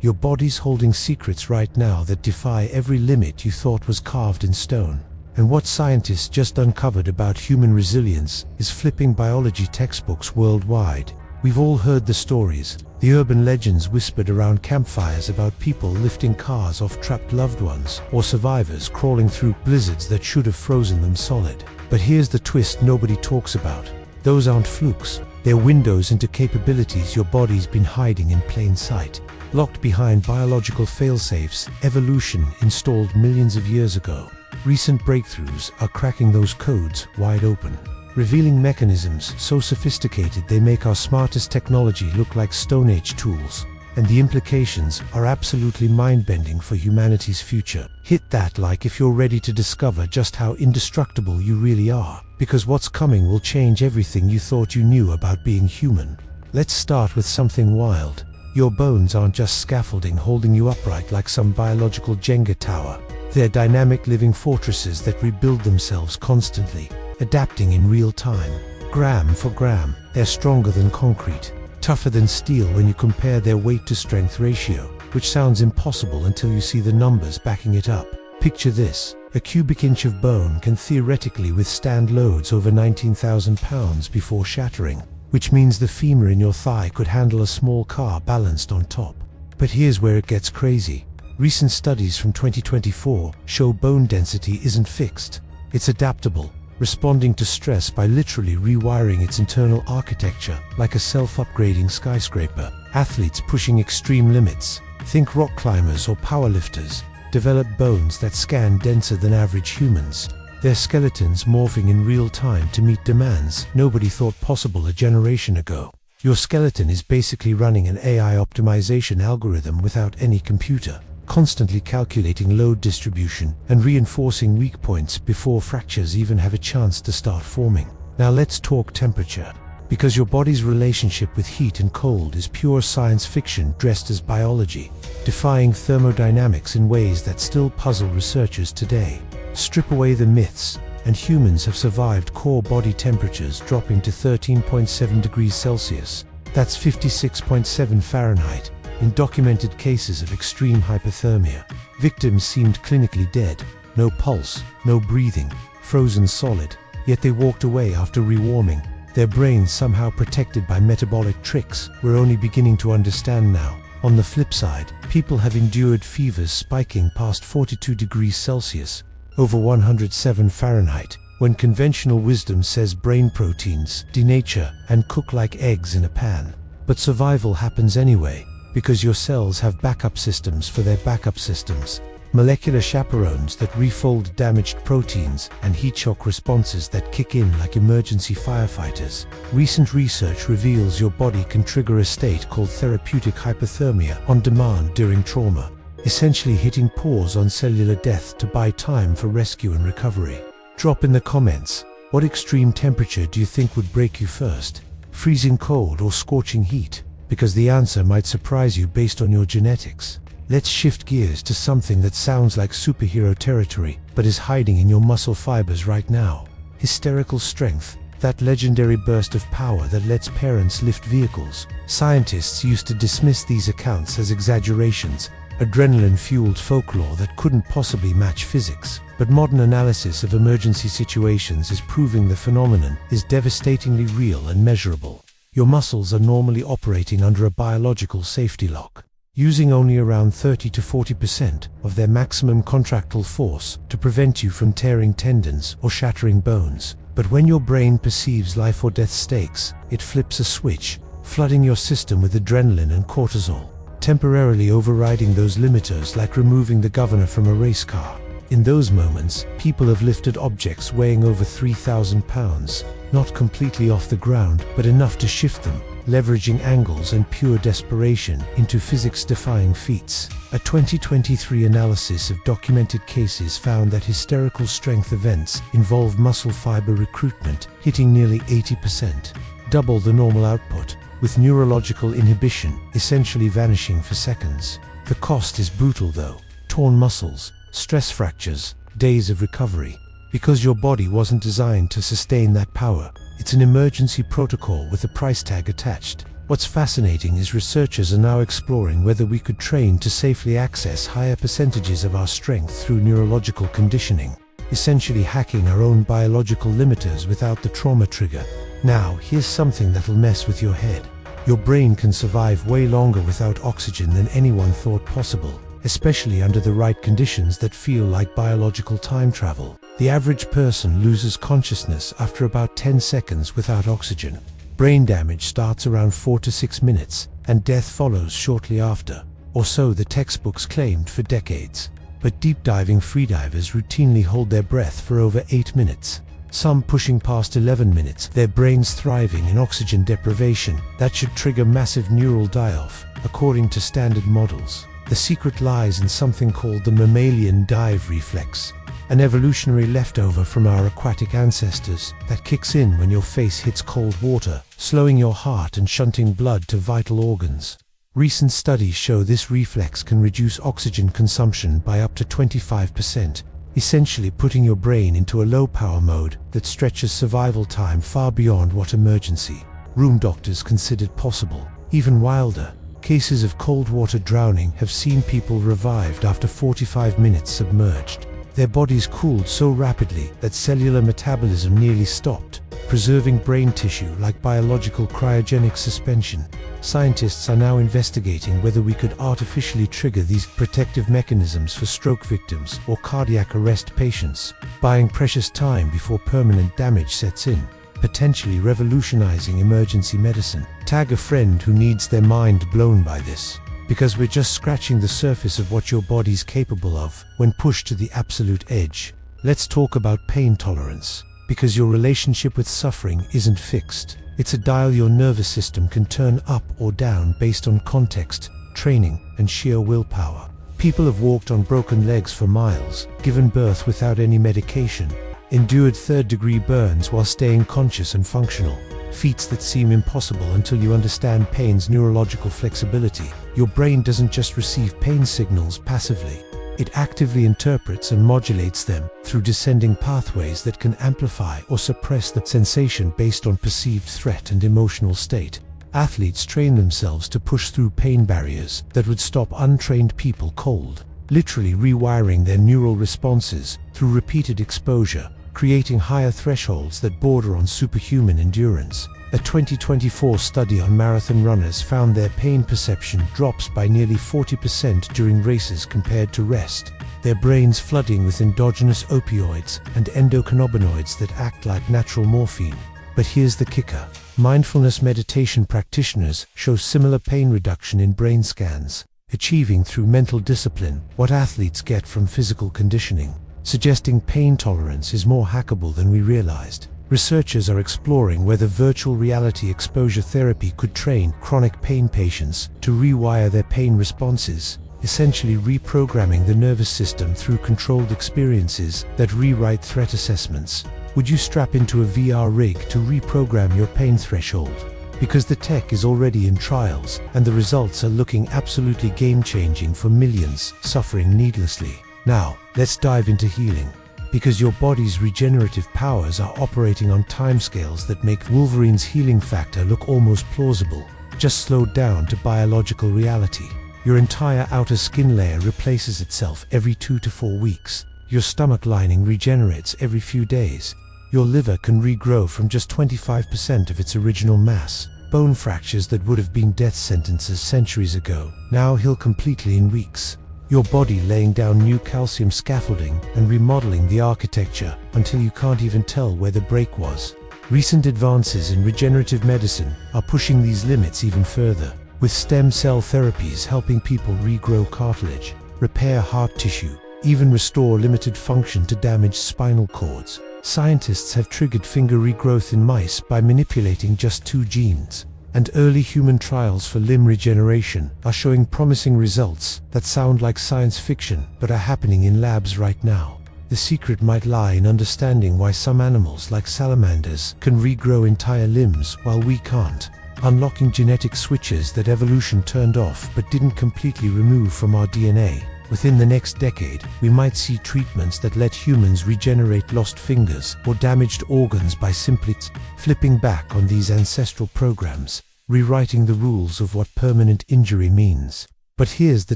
Your body's holding secrets right now that defy every limit you thought was carved in stone. And what scientists just uncovered about human resilience is flipping biology textbooks worldwide. We've all heard the stories, the urban legends whispered around campfires about people lifting cars off trapped loved ones, or survivors crawling through blizzards that should have frozen them solid. But here's the twist nobody talks about. Those aren't flukes. They're windows into capabilities your body's been hiding in plain sight. Locked behind biological failsafes evolution installed millions of years ago. Recent breakthroughs are cracking those codes wide open, revealing mechanisms so sophisticated they make our smartest technology look like Stone Age tools. And the implications are absolutely mind-bending for humanity's future. Hit that like if you're ready to discover just how indestructible you really are, because what's coming will change everything you thought you knew about being human. Let's start with something wild. Your bones aren't just scaffolding holding you upright like some biological Jenga tower. They're dynamic living fortresses that rebuild themselves constantly, adapting in real time. Gram for gram, they're stronger than concrete, tougher than steel when you compare their weight-to-strength ratio, which sounds impossible until you see the numbers backing it up. Picture this. A cubic inch of bone can theoretically withstand loads over 19,000 pounds before shattering, which means the femur in your thigh could handle a small car balanced on top. But here's where it gets crazy. Recent studies from 2024 show bone density isn't fixed. It's adaptable, responding to stress by literally rewiring its internal architecture like a self-upgrading skyscraper. Athletes pushing extreme limits, think rock climbers or powerlifters, develop bones that scan denser than average humans. Their skeletons morphing in real time to meet demands nobody thought possible a generation ago. Your skeleton is basically running an AI optimization algorithm without any computer, constantly calculating load distribution and reinforcing weak points before fractures even have a chance to start forming. Now let's talk temperature. Because your body's relationship with heat and cold is pure science fiction dressed as biology, defying thermodynamics in ways that still puzzle researchers today. Strip away the myths, and humans have survived core body temperatures dropping to 13.7 degrees Celsius, that's 56.7 Fahrenheit, in documented cases of extreme hypothermia. Victims seemed clinically dead, no pulse, no breathing, frozen solid, yet they walked away after rewarming. Their brains somehow protected by metabolic tricks we're only beginning to understand now. On the flip side, people have endured fevers spiking past 42 degrees Celsius, over 107 Fahrenheit, when conventional wisdom says brain proteins denature and cook like eggs in a pan. But survival happens anyway, because your cells have backup systems for their backup systems. Molecular chaperones that refold damaged proteins and heat shock responses that kick in like emergency firefighters. Recent research reveals your body can trigger a state called therapeutic hypothermia on demand during trauma, essentially hitting pause on cellular death to buy time for rescue and recovery. Drop in the comments, what extreme temperature do you think would break you first? Freezing cold or scorching heat? Because the answer might surprise you based on your genetics. Let's shift gears to something that sounds like superhero territory, but is hiding in your muscle fibers right now. Hysterical strength, that legendary burst of power that lets parents lift vehicles. Scientists used to dismiss these accounts as exaggerations, adrenaline-fueled folklore that couldn't possibly match physics. But modern analysis of emergency situations is proving the phenomenon is devastatingly real and measurable. Your muscles are normally operating under a biological safety lock, using only around 30 to 40% of their maximum contractile force to prevent you from tearing tendons or shattering bones. But when your brain perceives life or death stakes, it flips a switch, flooding your system with adrenaline and cortisol, temporarily overriding those limiters like removing the governor from a race car. In those moments, people have lifted objects weighing over 3,000 pounds, not completely off the ground, but enough to shift them, leveraging angles and pure desperation into physics-defying feats. A 2023 analysis of documented cases found that hysterical strength events involve muscle fiber recruitment hitting nearly 80%, double the normal output, with neurological inhibition essentially vanishing for seconds. The cost is brutal though: torn muscles, stress fractures, days of recovery. Because your body wasn't designed to sustain that power, it's an emergency protocol with a price tag attached. What's fascinating is researchers are now exploring whether we could train to safely access higher percentages of our strength through neurological conditioning, essentially hacking our own biological limiters without the trauma trigger. Now, here's something that'll mess with your head. Your brain can survive way longer without oxygen than anyone thought possible, especially under the right conditions that feel like biological time travel. The average person loses consciousness after about 10 seconds without oxygen. Brain damage starts around 4 to 6 minutes, and death follows shortly after, or so the textbooks claimed for decades. But deep-diving freedivers routinely hold their breath for over 8 minutes, some pushing past 11 minutes, their brains thriving in oxygen deprivation that should trigger massive neural die-off, according to standard models. The secret lies in something called the mammalian dive reflex, an evolutionary leftover from our aquatic ancestors that kicks in when your face hits cold water, slowing your heart and shunting blood to vital organs. Recent studies show this reflex can reduce oxygen consumption by up to 25%, essentially putting your brain into a low-power mode that stretches survival time far beyond what emergency room doctors considered possible. Even wilder, cases of cold water drowning have seen people revived after 45 minutes submerged. Their bodies cooled so rapidly that cellular metabolism nearly stopped, preserving brain tissue like biological cryogenic suspension. Scientists are now investigating whether we could artificially trigger these protective mechanisms for stroke victims or cardiac arrest patients, buying precious time before permanent damage sets in, potentially revolutionizing emergency medicine. Tag a friend who needs their mind blown by this, because we're just scratching the surface of what your body's capable of when pushed to the absolute edge. Let's talk about pain tolerance, because your relationship with suffering isn't fixed. It's a dial your nervous system can turn up or down based on context, training, and sheer willpower. People have walked on broken legs for miles, given birth without any medication, endured third-degree burns while staying conscious and functional. Feats that seem impossible until you understand pain's neurological flexibility. Your brain doesn't just receive pain signals passively. It actively interprets and modulates them through descending pathways that can amplify or suppress the sensation based on perceived threat and emotional state. Athletes train themselves to push through pain barriers that would stop untrained people cold, literally rewiring their neural responses through repeated exposure, creating higher thresholds that border on superhuman endurance. A 2024 study on marathon runners found their pain perception drops by nearly 40% during races compared to rest, their brains flooding with endogenous opioids and endocannabinoids that act like natural morphine. But here's the kicker. Mindfulness meditation practitioners show similar pain reduction in brain scans, achieving through mental discipline what athletes get from physical conditioning, suggesting pain tolerance is more hackable than we realized. Researchers are exploring whether virtual reality exposure therapy could train chronic pain patients to rewire their pain responses, essentially reprogramming the nervous system through controlled experiences that rewrite threat assessments. Would you strap into a VR rig to reprogram your pain threshold? Because the tech is already in trials, and the results are looking absolutely game-changing for millions suffering needlessly. Now, let's dive into healing. Because your body's regenerative powers are operating on timescales that make Wolverine's healing factor look almost plausible, just slowed down to biological reality. Your entire outer skin layer replaces itself every 2 to 4 weeks. Your stomach lining regenerates every few days. Your liver can regrow from just 25% of its original mass. Bone fractures that would have been death sentences centuries ago now heal completely in weeks. Your body laying down new calcium scaffolding and remodeling the architecture until you can't even tell where the break was. Recent advances in regenerative medicine are pushing these limits even further, with stem cell therapies helping people regrow cartilage, repair heart tissue, even restore limited function to damaged spinal cords. Scientists have triggered finger regrowth in mice by manipulating just 2 genes. And early human trials for limb regeneration are showing promising results that sound like science fiction but are happening in labs right now. The secret might lie in understanding why some animals like salamanders can regrow entire limbs while we can't, unlocking genetic switches that evolution turned off but didn't completely remove from our DNA. Within the next decade, we might see treatments that let humans regenerate lost fingers or damaged organs by simply flipping back on these ancestral programs. rewriting the rules of what permanent injury means. But here's the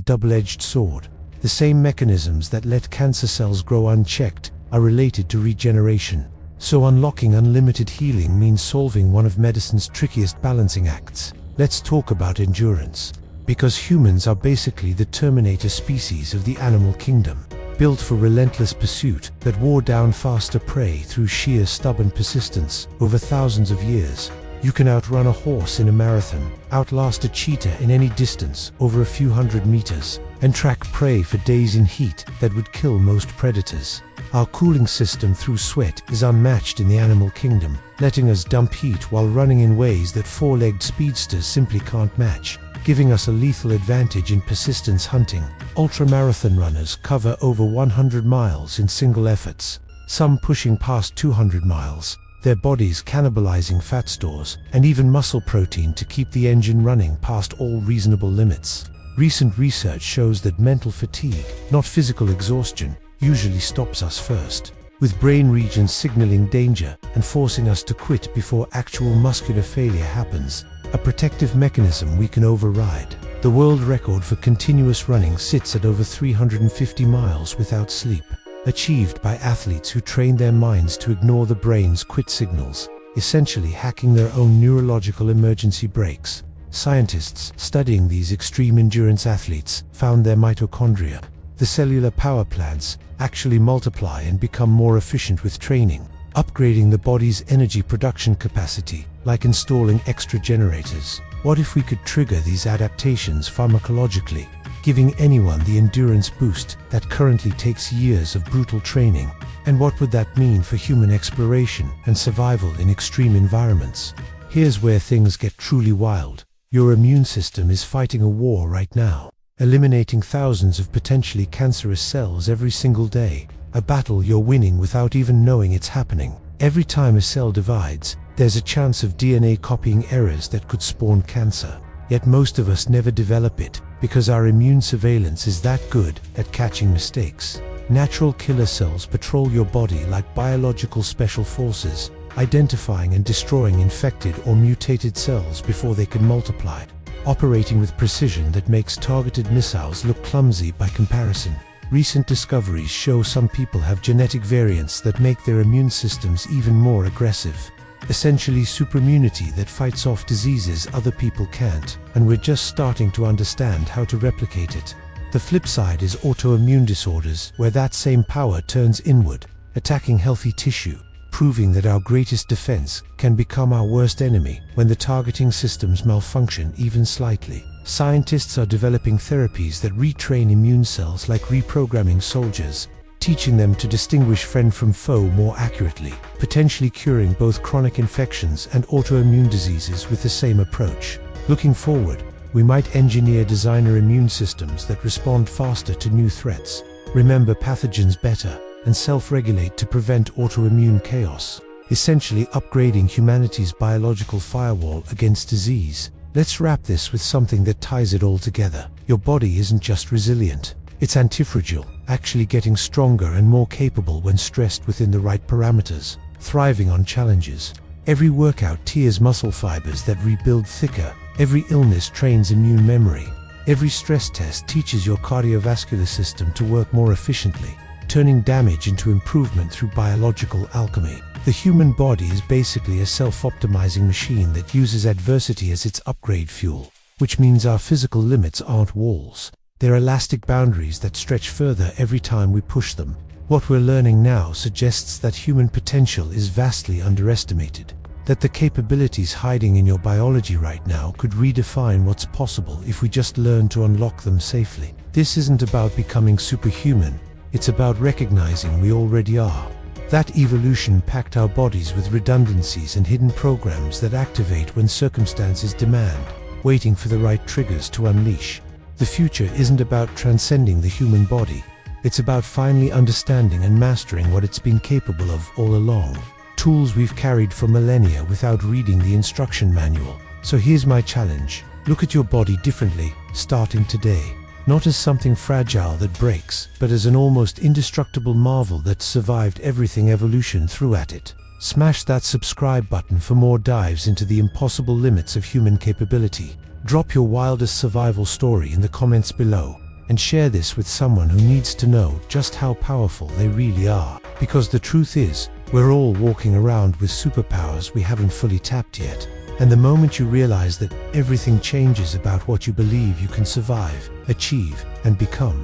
double-edged sword. The same mechanisms that let cancer cells grow unchecked are related to regeneration. So unlocking unlimited healing means solving one of medicine's trickiest balancing acts. Let's talk about endurance. Because humans are basically the Terminator species of the animal kingdom, built for relentless pursuit that wore down faster prey through sheer stubborn persistence over thousands of years. You can outrun a horse in a marathon, outlast a cheetah in any distance over a few hundred meters, and track prey for days in heat that would kill most predators. Our cooling system through sweat is unmatched in the animal kingdom, letting us dump heat while running in ways that four-legged speedsters simply can't match, giving us a lethal advantage in persistence hunting. Ultramarathon runners cover over 100 miles in single efforts, some pushing past 200 miles, their bodies cannibalizing fat stores and even muscle protein to keep the engine running past all reasonable limits. Recent research shows that mental fatigue, not physical exhaustion, usually stops us first, with brain regions signaling danger and forcing us to quit before actual muscular failure happens, a protective mechanism we can override. The world record for continuous running sits at over 350 miles without sleep, achieved by athletes who train their minds to ignore the brain's quit signals, essentially hacking their own neurological emergency brakes. Scientists studying these extreme endurance athletes found their mitochondria, the cellular power plants, actually multiply and become more efficient with training, upgrading the body's energy production capacity, like installing extra generators. What if we could trigger these adaptations pharmacologically, giving anyone the endurance boost that currently takes years of brutal training? And what would that mean for human exploration and survival in extreme environments? Here's where things get truly wild. Your immune system is fighting a war right now, eliminating thousands of potentially cancerous cells every single day, a battle you're winning without even knowing it's happening. Every time a cell divides, there's a chance of DNA copying errors that could spawn cancer. Yet most of us never develop it, because our immune surveillance is that good at catching mistakes. Natural killer cells patrol your body like biological special forces, identifying and destroying infected or mutated cells before they can multiply, operating with precision that makes targeted missiles look clumsy by comparison. Recent discoveries show some people have genetic variants that make their immune systems even more aggressive, essentially superimmunity that fights off diseases other people can't, and we're just starting to understand how to replicate it. The flip side is autoimmune disorders, where that same power turns inward, attacking healthy tissue, proving that our greatest defense can become our worst enemy when the targeting systems malfunction even slightly. Scientists are developing therapies that retrain immune cells like reprogramming soldiers, teaching them to distinguish friend from foe more accurately, potentially curing both chronic infections and autoimmune diseases with the same approach. Looking forward, we might engineer designer immune systems that respond faster to new threats, remember pathogens better, and self-regulate to prevent autoimmune chaos, essentially upgrading humanity's biological firewall against disease. Let's wrap this with something that ties it all together. Your body isn't just resilient, it's antifragile, actually getting stronger and more capable when stressed within the right parameters, thriving on challenges. Every workout tears muscle fibers that rebuild thicker, every illness trains immune memory, every stress test teaches your cardiovascular system to work more efficiently, turning damage into improvement through biological alchemy. The human body is basically a self-optimizing machine that uses adversity as its upgrade fuel, which means our physical limits aren't walls. They're elastic boundaries that stretch further every time we push them. What we're learning now suggests that human potential is vastly underestimated, that the capabilities hiding in your biology right now could redefine what's possible if we just learn to unlock them safely. This isn't about becoming superhuman, it's about recognizing we already are. That evolution packed our bodies with redundancies and hidden programs that activate when circumstances demand, waiting for the right triggers to unleash. The future isn't about transcending the human body, it's about finally understanding and mastering what it's been capable of all along. Tools we've carried for millennia without reading the instruction manual. So here's my challenge. Look at your body differently, starting today. Not as something fragile that breaks, but as an almost indestructible marvel that's survived everything evolution threw at it. Smash that subscribe button for more dives into the impossible limits of human capability. Drop your wildest survival story in the comments below, and share this with someone who needs to know just how powerful they really are. Because the truth is, we're all walking around with superpowers we haven't fully tapped yet. And the moment you realize that, everything changes about what you believe you can survive, achieve, and become.